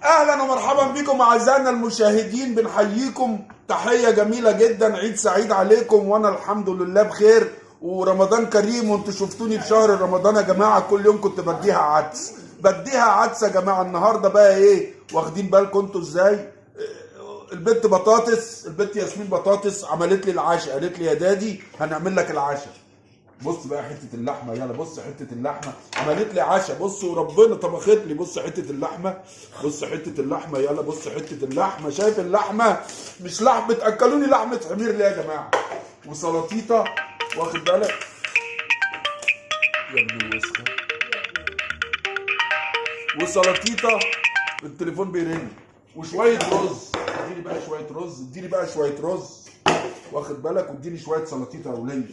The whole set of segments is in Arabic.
اهلا ومرحبا بكم اعزائنا المشاهدين، بنحييكم تحيه جميله جدا. عيد سعيد عليكم وانا الحمد لله بخير ورمضان كريم. وانتوا شفتوني في شهر رمضان يا جماعه، كل يوم كنت بديها عدس يا جماعه. النهارده بقى ايه؟ واخدين بالكم انتوا ازاي؟ البنت بطاطس، البنت ياسمين بطاطس عملت لي العشاء، قالت لي يا دادي هنعمل لك العشاء. بص بقى حته اللحمه، يلا بص حته اللحمه عملت لي عشاء. بص وربنا طبخت لي، بص حته اللحمه، بص حته اللحمه، يلا بص حته اللحمه. شايف اللحمه؟ مش لحمه، بتاكلوني لحمه حمير ليه يا جماعه؟ وسلطيطه، واخد بالك يا ابن الوسخه، وسلطيطه. التليفون بيرن. وشويه رز، اديني بقى شويه رز، اديني بقى شويه رز، واخد بالك، واديني شويه سلطيطه يا وليه،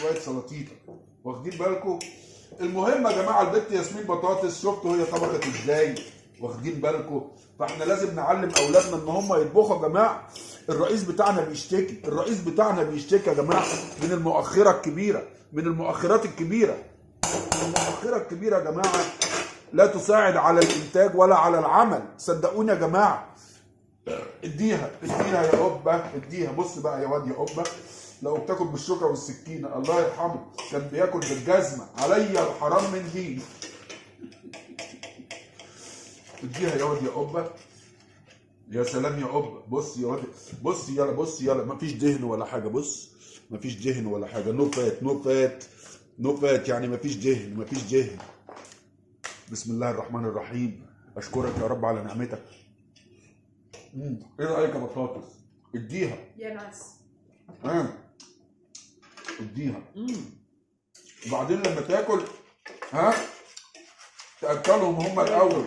شويه سلطيطه، واخدين بالكم. المهم يا جماعه البت ياسمين بطاطس، شفتوا هي طبخت ازاي؟ واخدين بالكم. فاحنا لازم نعلم اولادنا ان هم يطبخوا يا جماعه. الرئيس بتاعنا بيشتكي، الرئيس بتاعنا بيشتكي يا جماعه من المؤخره الكبيره، من المؤخرات الكبيره. المؤخره الكبيره يا جماعه لا تساعد على الانتاج ولا على العمل، صدقوني يا جماعه. اديها اديها يا قبه، اديها. بص بقى يا واد يا قبه، لو بتاكل بالشوكه والسكينه الله يرحمه كان بياكل بالجزمه، عليا الحرام من دي. اديها يا واد يا قبه. يا سلام يا قبه. بص يا واد، بص يلا، بص يلا، مفيش دهن ولا حاجه. بص مفيش دهن ولا حاجه، نو فات نو فات نو فات، يعني مفيش دهن مفيش دهن. بسم الله الرحمن الرحيم. اشكرك يا رب على نعمتك. ايه رايك يا بطاطس؟ اديها يا ناس. اديها. وبعدين لما تاكل ها تاكلهم هم الاول.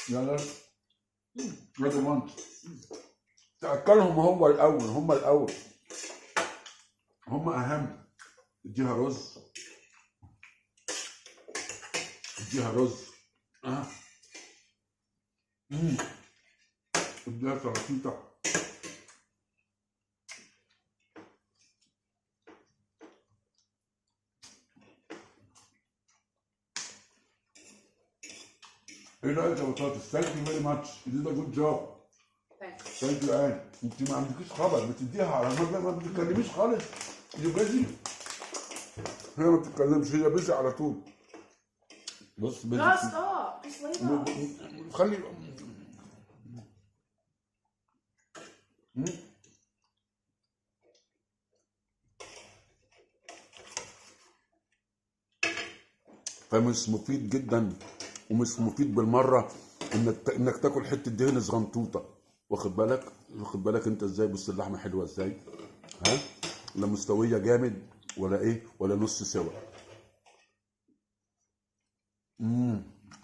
يلا يا ضمانت تاكلهم هو الاول، هم الاول، هم اهم. اديها رز، اديها رز. اديها سلطيطه. ايه رايك يا بطاطس؟ ثانك يو فيري ماتش، يو ديد ا جود جوب. ثانك يو ان. انت ما عندكيش خبر، بتديها على ما بتتكلميش خالص. يو بيزي. هي ما بتتكلمش، هي بيزي على طول. بص بيزي. لا ستوب، خلي فمش مفيد جدا ومش مفيد بالمره انك تاكل حته دهن صغنطوطه. واخد بالك، واخد بالك انت ازاي؟ بص اللحمه حلوه ازاي، ها؟ لا مستويه جامد ولا ايه ولا نص سوا.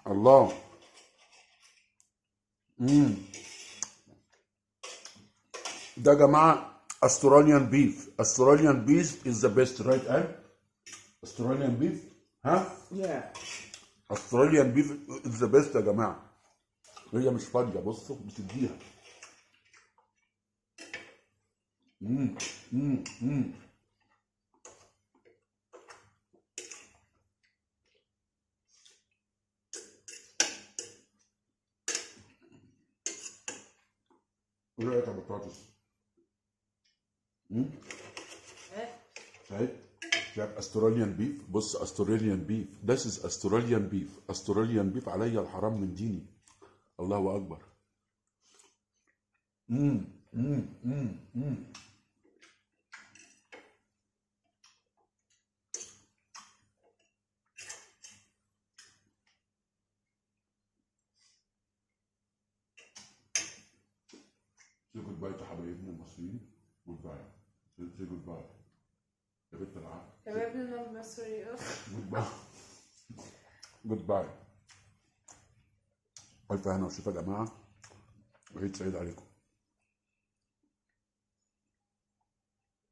الله. ده يا جماعه استراليان بيف. استراليان بيف از ذا بيست، رايت ان؟ استراليان بيف، ها؟ استراليان بيف از ذا بيست يا جماعه. هي مش فاضيه، بصوا بتديها. ايه رايك يا بطاطس؟ شايف؟ شايف استراليان بيف؟ بص استراليان بيف، ذس از استراليان بيف. استراليان بيف عليا الحرام من ديني. الله اكبر. سي جود باي يا حبايبنا المصريين. جود باي. سي جود باي يا بنت العقل. حبايبنا المصريين. جود باي. جود باي. الف هنا وشفا يا جماعه، وعيد سعيد عليكم.